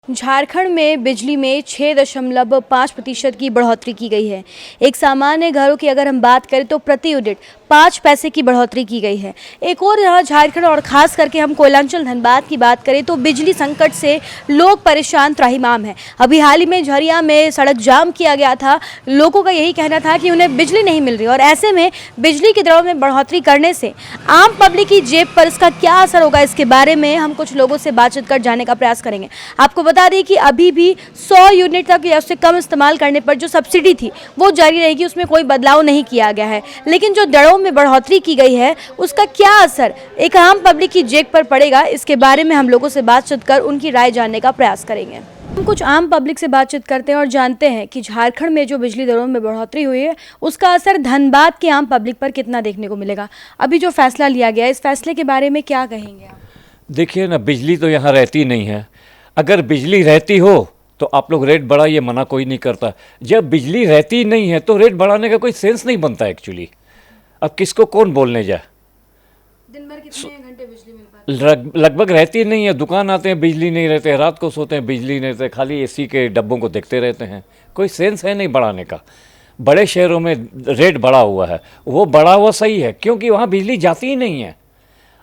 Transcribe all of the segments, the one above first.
झारखंड में बिजली में 6.5% की बढ़ोतरी की गई है। एक सामान्य घरों की अगर हम बात करें तो प्रति यूनिट 5 पैसे की बढ़ोतरी की गई है। एक और यहाँ झारखंड और ख़ास करके हम कोयलांचल धनबाद की बात करें तो बिजली संकट से लोग परेशान त्राहिमाम हैं। अभी हाल ही में झरिया में सड़क जाम किया गया था। लोगों का यही कहना था कि उन्हें बिजली नहीं मिल रही और ऐसे में बिजली की दरों में बढ़ोतरी करने से आम पब्लिक की जेब पर इसका क्या असर होगा, इसके बारे में हम कुछ लोगों से बातचीत कर जानने का प्रयास करेंगे। आपको बता दें कि अभी भी 100 यूनिट तक या उससे कम इस्तेमाल करने पर जो सब्सिडी थी वो जारी रहेगी, उसमें कोई बदलाव नहीं किया गया है। लेकिन जो दरों में बढ़ोतरी की गई है उसका क्या असर एक आम पब्लिक की जेब पर पड़ेगा, इसके बारे में हम लोगों से बातचीत कर उनकी राय जानने का प्रयास करेंगे। हम कुछ आम पब्लिक से बातचीत करते हैं और जानते हैं कि झारखंड में जो बिजली दरों में बढ़ोतरी हुई है उसका असर धनबाद के आम पब्लिक पर कितना देखने को मिलेगा। अभी जो फैसला लिया गया है, इस फैसले के बारे में क्या कहेंगे आप? देखिए ना, बिजली तो यहाँ रहती नहीं है। अगर बिजली रहती हो तो आप लोग रेट बढ़ाइए, मना कोई नहीं करता। जब बिजली रहती नहीं है तो रेट बढ़ाने का कोई सेंस नहीं बनता एक्चुअली। अब किसको कौन बोलने जाए। दिन भर कितने घंटे बिजली मिल पाती है? लगभग रहती नहीं है। दुकान आते हैं, बिजली नहीं रहते, रात को सोते हैं, बिजली नहीं रहते, खाली एसी के डब्बों को देखते रहते हैं। कोई सेंस है नहीं बढ़ाने का। बड़े शहरों में रेट बढ़ा हुआ है, वो बढ़ा हुआ सही है क्योंकि वहाँ बिजली जाती ही नहीं है।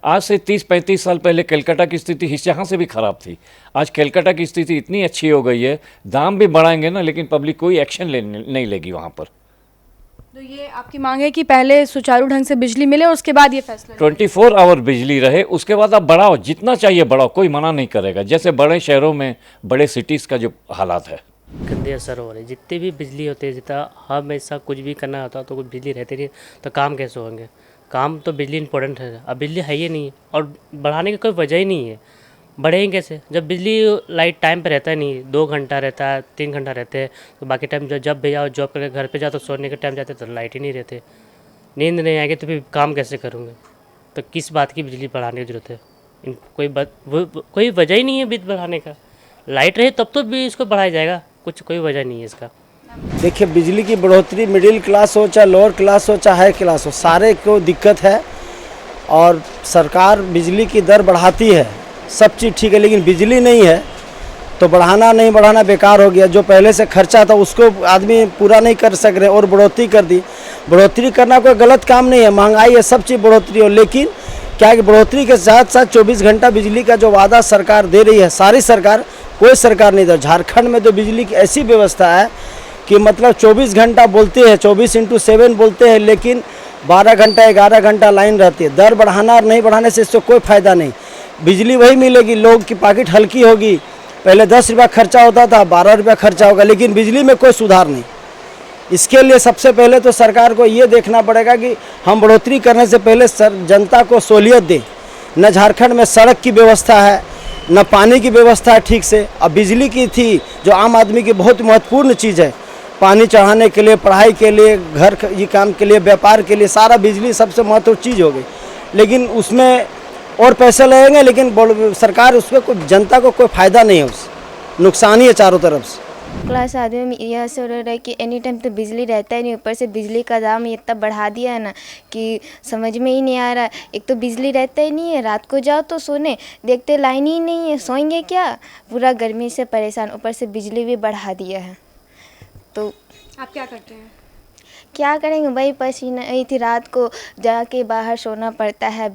आज से 30-35 साल पहले कलकत्ता की स्थिति यहाँ से भी ख़राब थी। आज कलकत्ता की स्थिति इतनी अच्छी हो गई है, दाम भी बढ़ाएंगे ना लेकिन पब्लिक कोई एक्शन नहीं लेगी वहाँ पर। तो ये आपकी मांग है कि पहले सुचारू ढंग से बिजली मिले और उसके बाद ये फैसला 24 आवर बिजली रहे, उसके बाद आप बढ़ाओ, जितना चाहिए बढ़ाओ, कोई मना नहीं करेगा। जैसे बड़े शहरों में, बड़े सिटीज़ का जो हालात है। गंदे असर हो रहे, जितने भी बिजली होते हैं, जितना हमेशा कुछ भी करना होता तो कुछ बिजली रहती नहीं तो काम कैसे होंगे। काम तो बिजली इंपॉर्टेंट है। अब बिजली है ही नहीं और बढ़ाने की कोई वजह ही नहीं है। बढ़ेंगे कैसे जब बिजली लाइट टाइम पे रहता नहीं, 2 घंटा रहता है, 3 घंटा रहते हैं, तो बाकी टाइम जब भी जाओ, जॉब करके घर पे जाओ तो सोने के टाइम जाते तो लाइट ही नहीं रहते, नींद नहीं आएगी तो फिर काम कैसे करूँगे। तो किस बात की बिजली बढ़ाने की ज़रूरत है? कोई वजह ही नहीं है बिजली बढ़ाने का। लाइट रहे तब तो भी इसको बढ़ाया जाएगा, कोई वजह नहीं है इसका। देखिए, बिजली की बढ़ोतरी मिडिल क्लास हो चाहे लोअर क्लास हो चाहे हाई क्लास हो, सारे को दिक्कत है। और सरकार बिजली की दर बढ़ाती है, सब चीज़ ठीक है, लेकिन बिजली नहीं है तो बढ़ाना नहीं बढ़ाना बेकार हो गया। जो पहले से खर्चा था उसको आदमी पूरा नहीं कर सक रहे और बढ़ोतरी कर दी। बढ़ोतरी करना कोई गलत काम नहीं है, महंगाई है, सब चीज़ बढ़ोतरी हो, लेकिन क्या है कि बढ़ोतरी के साथ साथ 24 घंटा बिजली का जो वादा सरकार दे रही है, सारी सरकार, कोई सरकार नहीं दे। झारखंड में तो बिजली की ऐसी व्यवस्था है कि मतलब 24 घंटा बोलते हैं, 24x7 बोलते हैं, लेकिन 12 घंटा 11 घंटा लाइन रहती है। दर बढ़ाना और नहीं बढ़ाने से इससे कोई फ़ायदा नहीं। बिजली वही मिलेगी, लोग की पॉकेट हल्की होगी। पहले 10 रुपया खर्चा होता था, 12 रुपया खर्चा होगा, लेकिन बिजली में कोई सुधार नहीं। इसके लिए सबसे पहले तो सरकार को ये देखना पड़ेगा कि हम बढ़ोतरी करने से पहले जनता को सहूलियत दें। न झारखंड में सड़क की व्यवस्था है, न पानी की व्यवस्था है ठीक से। अब बिजली की थी जो आम आदमी की बहुत महत्वपूर्ण चीज़ है, पानी चढ़ाने के लिए, पढ़ाई के लिए, घर ये काम के लिए, व्यापार के लिए, सारा बिजली सबसे महत्वपूर्ण चीज़ हो गई। लेकिन उसमें और पैसे लगेंगे, लेकिन सरकार उसमें कोई जनता को कोई फ़ायदा नहीं है, उससे नुकसान ही है चारों तरफ से। क्लास आदमी में यह असर हो रहा है कि एनी टाइम तो बिजली रहता ही नहीं, ऊपर से बिजली का दाम इतना बढ़ा दिया है ना कि समझ में ही नहीं आ रहा। एक तो बिजली रहता ही नहीं है, रात को जाओ तो सोने, देखते लाइन ही नहीं है, सोएंगे क्या, पूरा गर्मी से परेशान, ऊपर से बिजली भी बढ़ा दिया है। तो आप क्या करते हैं? क्या करेंगे, वही पसीना आई थी, रात को जाके बाहर सोना पड़ता है,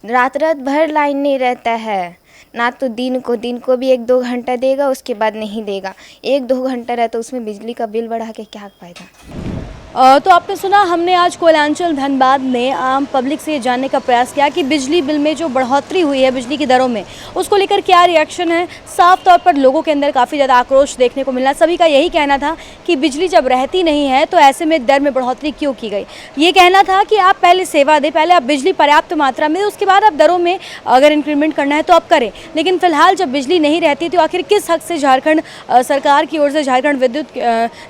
रात भर लाइन नहीं रहता है ना। तो दिन को भी 1-2 घंटा देगा, उसके बाद नहीं देगा। 1-2 घंटा रहता उसमें बिजली का बिल बढ़ा के क्या फ़ायदा। तो आपने सुना, हमने आज कोयलांचल धनबाद में आम पब्लिक से ये जानने का प्रयास किया कि बिजली बिल में जो बढ़ोतरी हुई है बिजली की दरों में, उसको लेकर क्या रिएक्शन है। साफ तौर पर लोगों के अंदर काफ़ी ज़्यादा आक्रोश देखने को मिला। सभी का यही कहना था कि बिजली जब रहती नहीं है तो ऐसे में दर में बढ़ोतरी क्यों की गई। ये कहना था कि आप पहले सेवा दें, पहले आप बिजली पर्याप्त मात्रा में, उसके बाद आप दरों में अगर इंक्रीमेंट करना है तो आप करें। लेकिन फिलहाल जब बिजली नहीं रहती तो आखिर किस हक से झारखंड सरकार की ओर से, झारखंड विद्युत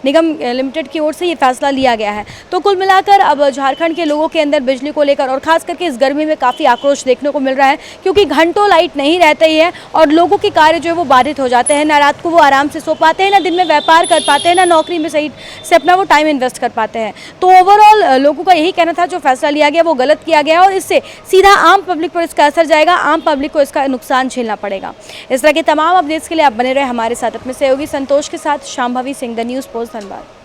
निगम लिमिटेड की ओर से ये फैसला लिया किया गया है। तो कुल मिलाकर अब झारखंड के लोगों के अंदर बिजली को लेकर और खास करके इस गर्मी में काफ़ी आक्रोश देखने को मिल रहा है, क्योंकि घंटों लाइट नहीं रहती है और लोगों के कार्य जो है वो बाधित हो जाते हैं। ना रात को वो आराम से सो पाते हैं, ना दिन में व्यापार कर पाते हैं, ना नौकरी में सही से अपना वो टाइम इन्वेस्ट कर पाते हैं। तो ओवरऑल लोगों का यही कहना था जो फैसला लिया गया वो गलत किया गया और इससे सीधा आम पब्लिक पर इसका असर जाएगा, आम पब्लिक को इसका नुकसान झेलना पड़ेगा। इस तरह के तमाम अपडेट्स के लिए आप बने रहे हमारे साथ। अपने सहयोगी संतोष के साथ Shambhavi Singh, the news post, Dhanbad.